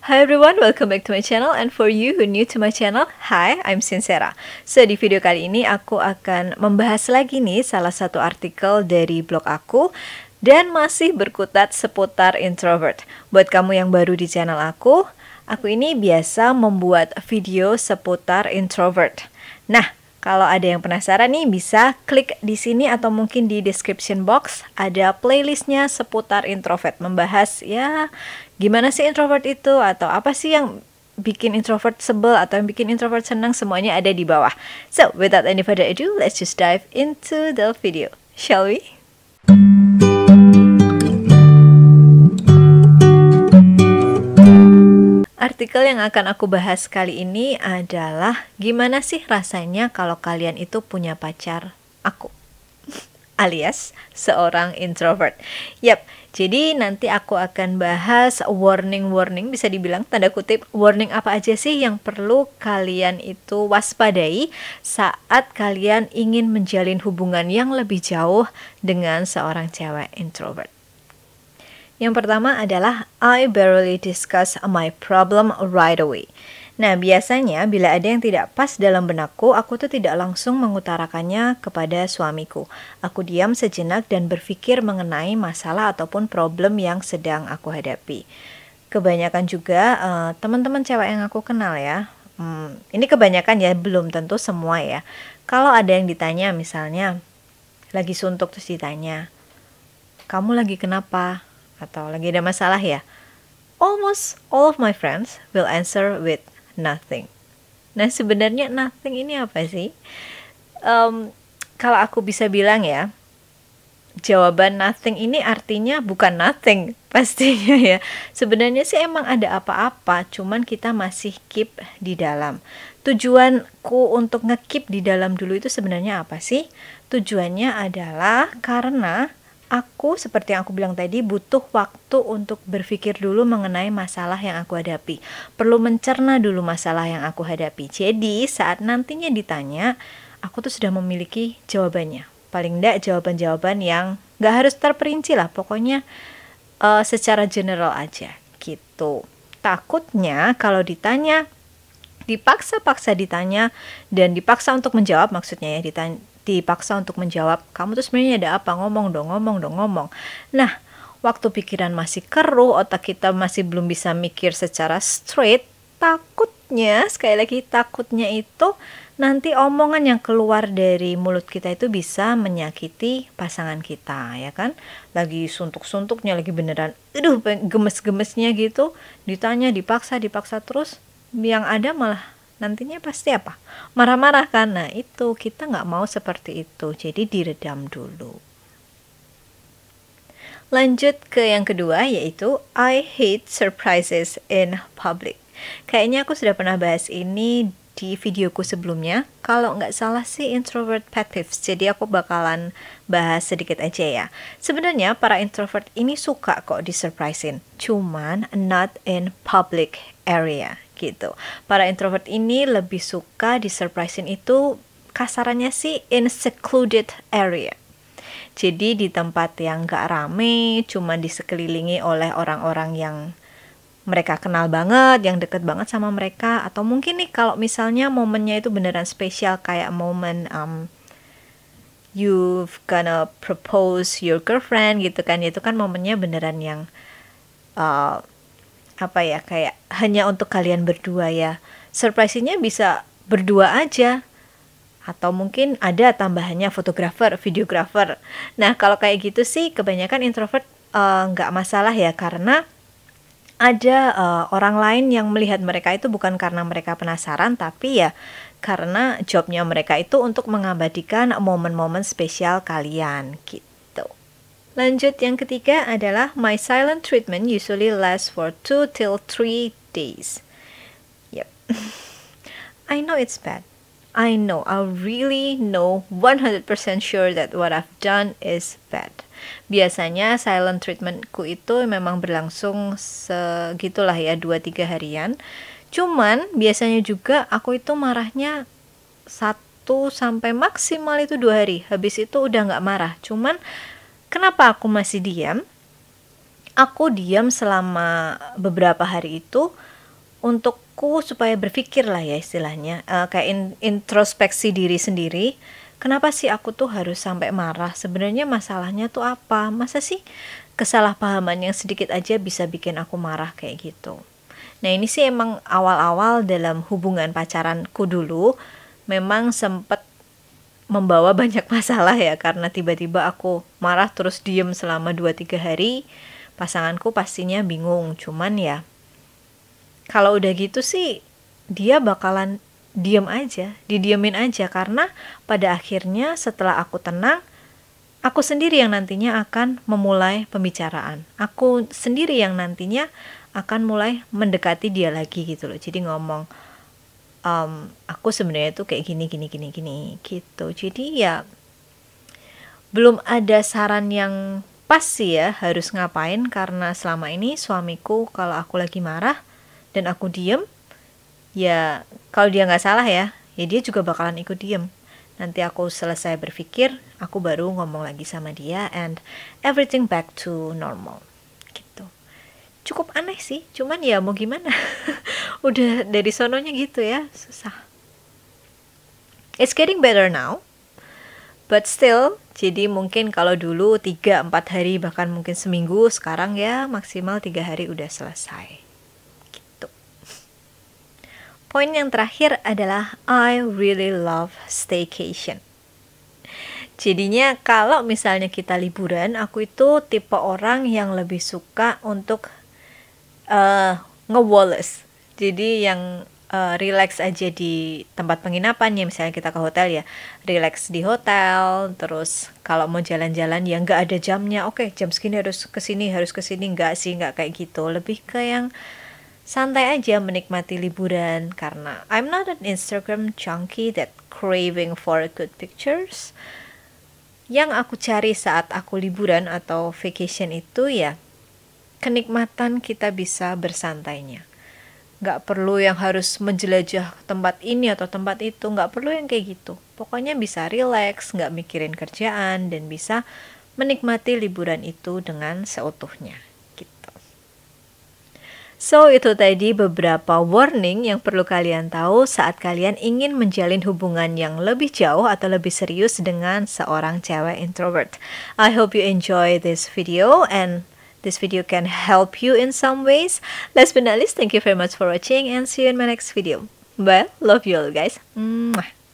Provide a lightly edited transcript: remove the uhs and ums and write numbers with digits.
Hi everyone, welcome back to my channel. And for you who new to my channel, hi, I'm Sincera. So di video kali ini aku akan membahas lagi nih salah satu artikel dari blog aku dan masih berkutat seputar introvert. Buat kamu yang baru di channel aku ini biasa membuat video seputar introvert. Nah, kalau ada yang penasaran nih, bisa klik di sini atau mungkin di description box ada playlistnya seputar introvert, membahas ya gimana sih introvert itu, atau apa sih yang bikin introvert sebel atau yang bikin introvert senang, semuanya ada di bawah. So, without any further ado, let's just dive into the video, shall we? Artikel yang akan aku bahas kali ini adalah gimana sih rasanya kalau kalian itu punya pacar aku, alias seorang introvert. Yap, jadi nanti aku akan bahas warning, bisa dibilang tanda kutip, warning apa aja sih yang perlu kalian itu waspadai saat kalian ingin menjalin hubungan yang lebih jauh dengan seorang cewek introvert. Yang pertama adalah I barely discuss my problem right away. Nah, biasanya bila ada yang tidak pas dalam benakku, aku tuh tidak langsung mengutarakannya kepada suamiku. Aku diam sejenak dan berpikir mengenai masalah ataupun problem yang sedang aku hadapi. Kebanyakan juga teman-teman cewek yang aku kenal ya, ini kebanyakan ya, belum tentu semua ya. Kalau ada yang ditanya misalnya, lagi suntuk terus ditanya, kamu lagi kenapa? Atau lagi ada masalah ya? Almost all of my friends will answer with nothing. Nah, sebenarnya nothing ini apa sih? Kalau aku bisa bilang ya, jawaban nothing ini artinya bukan nothing pastinya ya. Sebenarnya sih emang ada apa-apa, cuman kita masih keep di dalam. Tujuanku untuk nge-keep di dalam dulu itu sebenarnya apa sih? Tujuannya adalah karena aku, seperti yang aku bilang tadi, butuh waktu untuk berpikir dulu mengenai masalah yang aku hadapi. Perlu mencerna dulu masalah yang aku hadapi. Jadi, saat nantinya ditanya, aku tuh sudah memiliki jawabannya. Paling enggak jawaban-jawaban yang gak harus terperinci lah. Pokoknya secara general aja gitu. Takutnya kalau ditanya, dipaksa-paksa ditanya, dan dipaksa untuk menjawab, maksudnya ya, dipaksa untuk menjawab, kamu tuh sebenarnya ada apa? Ngomong dong. Nah, waktu pikiran masih keruh, otak kita masih belum bisa mikir secara straight, takutnya, sekali lagi takutnya itu, nanti omongan yang keluar dari mulut kita itu bisa menyakiti pasangan kita, ya kan? Lagi suntuk-suntuknya, lagi beneran, gemes-gemesnya gitu, ditanya, dipaksa terus, yang ada malah nantinya pasti apa? Marah-marah kan? Nah, itu kita nggak mau seperti itu. Jadi diredam dulu. Lanjut ke yang kedua, yaitu I hate surprises in public. Kayaknya aku sudah pernah bahas ini di videoku sebelumnya. Kalau nggak salah sih introvert pet peeves. Jadi aku bakalan bahas sedikit aja ya. Sebenarnya para introvert ini suka kok disurprisein. Cuman not in public area gitu. Para introvert ini lebih suka disurprisein itu kasarannya sih in secluded area. Jadi di tempat yang gak rame, cuma disekelilingi oleh orang-orang yang mereka kenal banget, yang deket banget sama mereka. Atau mungkin nih kalau misalnya momennya itu beneran spesial, kayak momen you've gonna propose your girlfriend gitu kan. Itu kan momennya beneran yang apa ya, kayak hanya untuk kalian berdua ya. Surprise-nya bisa berdua aja, atau mungkin ada tambahannya fotografer, videografer. Nah, kalau kayak gitu sih kebanyakan introvert nggak masalah ya, karena ada orang lain yang melihat mereka itu bukan karena mereka penasaran, tapi ya karena jobnya mereka itu untuk mengabadikan momen-momen spesial kalian gitu. Lanjut, yang ketiga adalah my silent treatment usually lasts for 2 till 3 days. Yep. I know it's bad. I really know 100% sure that what I've done is bad. Biasanya silent treatmentku itu memang berlangsung segitulah ya, 2-3 harian. Cuman biasanya juga aku itu marahnya 1 sampai maksimal itu 2 hari. Habis itu udah gak marah. Cuman kenapa aku masih diam? Aku diam selama beberapa hari itu untukku supaya berpikir lah ya istilahnya, kayak introspeksi diri sendiri. Kenapa sih aku tuh harus sampai marah? Sebenarnya masalahnya tuh apa? Masa sih kesalahpahaman yang sedikit aja bisa bikin aku marah kayak gitu? Nah ini sih emang awal-awal dalam hubungan pacaranku dulu memang sempet membawa banyak masalah ya, karena tiba-tiba aku marah terus diem selama 2-3 hari. Pasanganku pastinya bingung, cuman ya kalau udah gitu sih dia bakalan didiemin aja, karena pada akhirnya setelah aku tenang, aku sendiri yang nantinya akan memulai pembicaraan. Aku sendiri yang nantinya akan mulai mendekati dia lagi gitu loh. Jadi ngomong, aku sebenarnya tuh kayak gini gitu. Jadi ya belum ada saran yang pas sih ya harus ngapain, karena selama ini suamiku kalau aku lagi marah dan aku diem, ya kalau dia nggak salah ya dia juga bakalan ikut diem. Nanti aku selesai berpikir, aku baru ngomong lagi sama dia, and everything back to normal gitu. Cukup aneh sih, cuman ya mau gimana. Udah dari sononya gitu ya, susah. It's getting better now, but still, jadi mungkin kalau dulu 3-4 hari bahkan mungkin seminggu, sekarang ya maksimal 3 hari udah selesai. Poin yang terakhir adalah I really love staycation. Jadinya kalau misalnya kita liburan, aku itu tipe orang yang lebih suka untuk nge-wallace. Jadi yang relax aja di tempat penginapan ya, misalnya kita ke hotel ya, relax di hotel. Terus kalau mau jalan-jalan ya nggak ada jamnya, oke jam segini harus kesini, nggak sih, nggak kayak gitu. Lebih ke yang santai aja menikmati liburan, karena I'm not an Instagram junkie that craving for good pictures. Yang aku cari saat aku liburan atau vacation itu ya kenikmatan kita bisa bersantainya. Gak perlu yang harus menjelajah tempat ini atau tempat itu, gak perlu yang kayak gitu. Pokoknya bisa relax, gak mikirin kerjaan, dan bisa menikmati liburan itu dengan seutuhnya. So, itu tadi beberapa warning yang perlu kalian tahu saat kalian ingin menjalin hubungan yang lebih jauh atau lebih serius dengan seorang cewek introvert. I hope you enjoy this video and this video can help you in some ways. Last but not least, thank you very much for watching and see you in my next video. Bye. Love you all guys. Mwah.